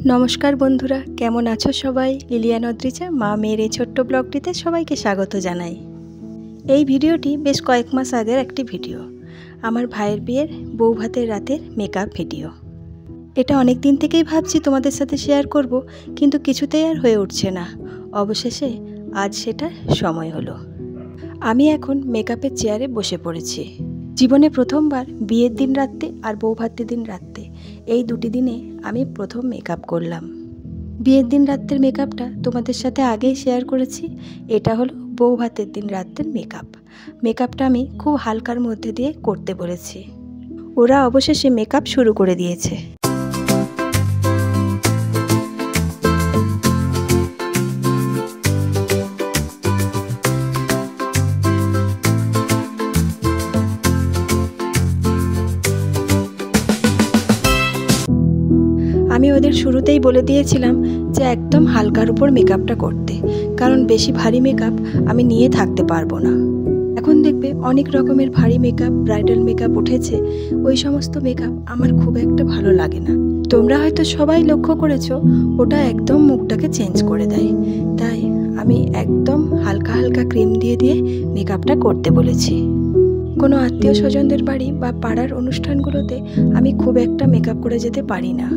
नमस्कार बंधुरा केमन आछो सबाई। लिलियान अद्रिजा मा मेयेर एई छोट्ट ब्लगटिते सबाइके स्वागत जानाई। এই ভিডিওটি বেশ কয়েক মাস আগের একটি ভিডিও, আমার ভাইয়ের বিয়ের বউ ভাতের রাতের মেকআপ ভিডিও। এটা অনেক দিন থেকেই ভাবছি তোমাদের সাথে শেয়ার করব, কিন্তু কিছুতেই আর হয়ে উঠছে না। অবশেষে আজ সেটা সময় হলো। আমি এখন মেকআপের চেয়ারে বসে পড়েছি। জীবনে প্রথমবার বিয়ের দিন রাতে আর বউ ভাতের দিন রাতে, এই দুটি দিনে আমি প্রথম মেকআপ করলাম। বিয়ের দিন রাতের মেকআপটা তোমাদের সাথে আগেই শেয়ার করেছি। এটা হলো বউ ভাতের দিন রাতের মেকআপটা আমি খুব হালকার মধ্যে দিয়ে করতে বলেছি। ওরা অবশেষে মেকআপ শুরু করে দিয়েছে। আমি ওদের শুরুতেই বলে দিয়েছিলাম যে একদম হালকার উপর মেকআপটা করতে, কারণ বেশি ভারী মেকআপ আমি নিয়ে থাকতে পারবো না। এখন দেখবে অনেক রকমের ভারী মেকআপ, ব্রাইডাল মেকআপ উঠেছে। ওই সমস্ত মেকআপ আমার খুব একটা ভালো লাগে না। তোমরা হয়তো সবাই লক্ষ্য করেছো, ওটা একদম মুখটাকে চেঞ্জ করে দেয়। তাই আমি একদম হালকা হালকা ক্রিম দিয়ে দিয়ে মেকআপটা করতে বলেছি। কোনো আত্মীয় স্বজনদের বাড়ি বা পাড়ার অনুষ্ঠানগুলোতে আমি খুব একটা মেকআপ করে যেতে পারি না।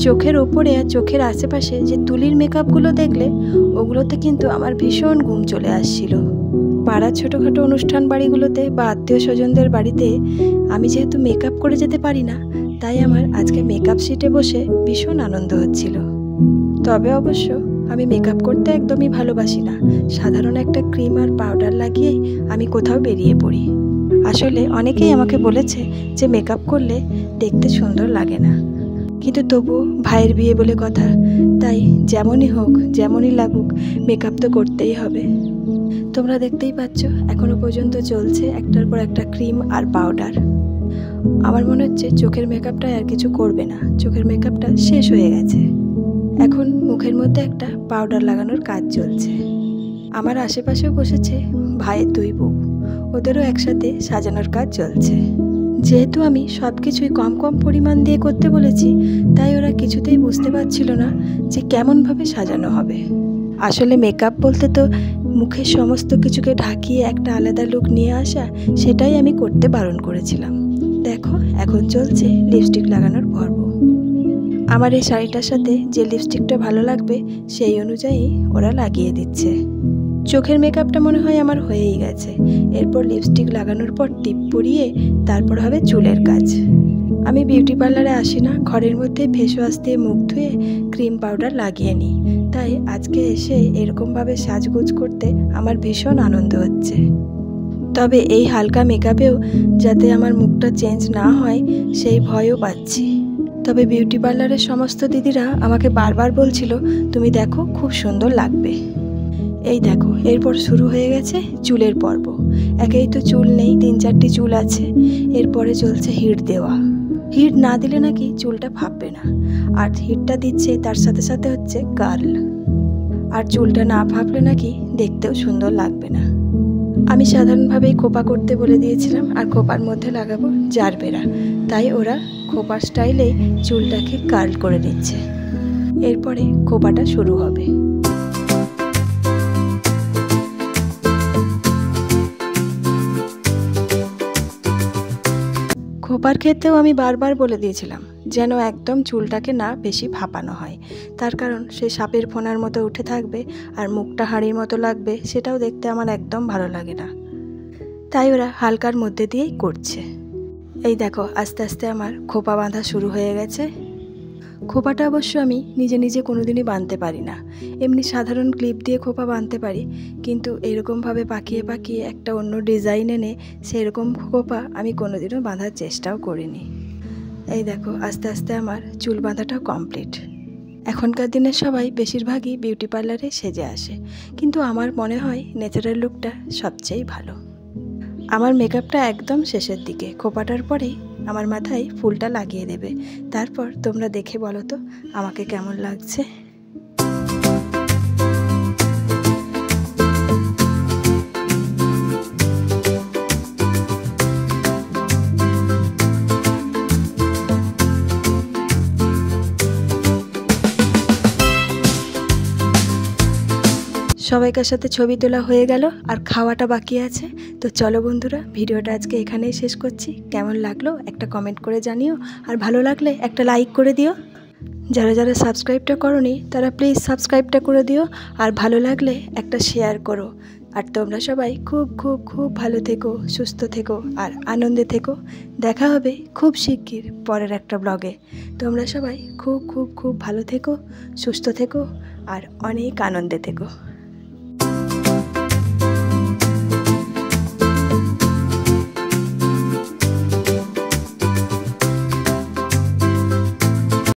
চোখের ওপরে আর চোখের আশেপাশে যে তুলির মেকআপগুলো দেখলে, ওগুলোতে কিন্তু আমার ভীষণ ঘুম চলে আসছিল। পাড়ার ছোটোখাটো অনুষ্ঠান বাড়িগুলোতে বা আত্মীয় স্বজনদের বাড়িতে আমি যেহেতু মেকআপ করে যেতে পারি না, তাই আমার আজকে মেকআপ শিটে বসে ভীষণ আনন্দ হচ্ছিল। তবে অবশ্য আমি মেকআপ করতে একদমই ভালোবাসি না। সাধারণ একটা ক্রিম আর পাউডার লাগিয়েই আমি কোথাও বেরিয়ে পড়ি। আসলে অনেকেই আমাকে বলেছে যে মেকআপ করলে দেখতে সুন্দর লাগে না, কিন্তু তবু ভাইয়ের বিয়ে বলে কথা, তাই যেমনই হোক যেমনই লাগুক মেকআপ তো করতেই হবে। তোমরা দেখতেই পাচ্ছ এখনো পর্যন্ত চলছে একটার পর একটা ক্রিম আর পাউডার। আমার মনে হচ্ছে চোখের মেকআপটা আর কিছু করবে না, চোখের মেকআপটা শেষ হয়ে গেছে। এখন মুখের মধ্যে একটা পাউডার লাগানোর কাজ চলছে। আমার আশেপাশেও বসেছে ভাইয়ের দুই বউ, ওদেরও একসাথে সাজানোর কাজ চলছে। যেহেতু আমি সব কিছুই কম কম পরিমাণ দিয়ে করতে বলেছি, তাই ওরা কিছুতেই বুঝতে পারছিল না যে কেমনভাবে সাজানো হবে। আসলে মেকআপ বলতে তো মুখের সমস্ত কিছুকে ঢাকিয়ে একটা আলাদা লুক নিয়ে আসা, সেটাই আমি করতে বারণ করেছিলাম। দেখো এখন চলছে লিপস্টিক লাগানোর পর্ব। আমার এই শাড়িটার সাথে যে লিপস্টিকটা ভালো লাগবে সেই অনুযায়ী ওরা লাগিয়ে দিচ্ছে। চোখের মেকআপটা মনে হয় আমার হয়েই গেছে। এরপর লিপস্টিক লাগানোর পর টিপ পরিয়ে তারপর হবে চুলের কাজ। আমি বিউটি পার্লারে আসি না, ঘরের মধ্যে ফেস ওয়াশ দিয়ে মুখ ধুয়ে ক্রিম পাউডার লাগিয়ে নিই। তাই আজকে এসে এরকমভাবে সাজগোজ করতে আমার ভীষণ আনন্দ হচ্ছে। তবে এই হালকা মেকআপেও যাতে আমার মুখটা চেঞ্জ না হয় সেই ভয়ও পাচ্ছি। তবে বিউটি পার্লারের সমস্ত দিদিরা আমাকে বারবার বলছিল, তুমি দেখো খুব সুন্দর লাগবে। এই দেখো এরপর শুরু হয়ে গেছে চুলের পর্ব। একেই তো চুল নেই, 3-4টি চুল আছে। এরপরে চলছে হিট দেওয়া। হিট না দিলে নাকি চুলটা ফাঁপবে না, আর হিটটা দিচ্ছে তার সাথে সাথে হচ্ছে কার্ল। আর চুলটা না ফাঁপলে নাকি দেখতেও সুন্দর লাগবে না। আমি সাধারণভাবেই খোপা করতে বলে দিয়েছিলাম, আর খোপার মধ্যে লাগাবো জারবেরা। তাই ওরা খোপার স্টাইলেই চুলটাকে কার্ল করে নিচ্ছে। এরপরে খোপাটা শুরু হবে। খোপার ক্ষেত্রেও আমি বারবার বলে দিয়েছিলাম যেন একদম চুলটাকে না বেশি ভাপানো হয়, তার কারণ সে সাপের ফোনার মতো উঠে থাকবে আর মুখটা হাঁড়ির মতো লাগবে, সেটাও দেখতে আমার একদম ভালো লাগে না। তাই ওরা হালকার মধ্যে দিয়েই করছে। এই দেখো আস্তে আস্তে আমার খোপা বাঁধা শুরু হয়ে গেছে। খোপাটা অবশ্য আমি নিজে নিজে কোনোদিনই বাঁধতে পারি না, এমনি সাধারণ ক্লিপ দিয়ে খোপা বাঁধতে পারি, কিন্তু এরকমভাবে পাকিয়ে পাকিয়ে একটা অন্য ডিজাইন এনে সেরকম খোপা আমি কোনোদিনও বাঁধার চেষ্টাও করিনি। এই দেখো আস্তে আস্তে আমার চুল বাঁধাটাও কমপ্লিট। এখনকার দিনে সবাই বেশিরভাগই বিউটি পার্লারে সেজে আসে, কিন্তু আমার মনে হয় ন্যাচারাল লুকটা সবচেয়ে ভালো। আমার মেকআপটা একদম শেষের দিকে, খোপাটার পরেই আমার মাথায় ফুলটা লাগিয়ে দেবে। তারপর তোমরা দেখে বলো তো আমাকে কেমন লাগছে। সবাইকার সাথে ছবি তোলা হয়ে গেল, আর খাওয়াটা বাকি আছে। তো চলো বন্ধুরা, ভিডিওটা আজকে এখানেই শেষ করছি। কেমন লাগলো একটা কমেন্ট করে জানিও, আর ভালো লাগলে একটা লাইক করে দিও। যারা যারা সাবস্ক্রাইবটা করোনি তারা প্লিজ সাবস্ক্রাইবটা করে দিও, আর ভালো লাগলে একটা শেয়ার করো। আর তোমরা সবাই খুব খুব খুব ভালো থেকো, সুস্থ থেকো আর আনন্দে থেকো। দেখা হবে খুব শিগগির পরের একটা ব্লগে। তোমরা সবাই খুব খুব খুব ভালো থেকো, সুস্থ থেকো আর অনেক আনন্দে থেকো।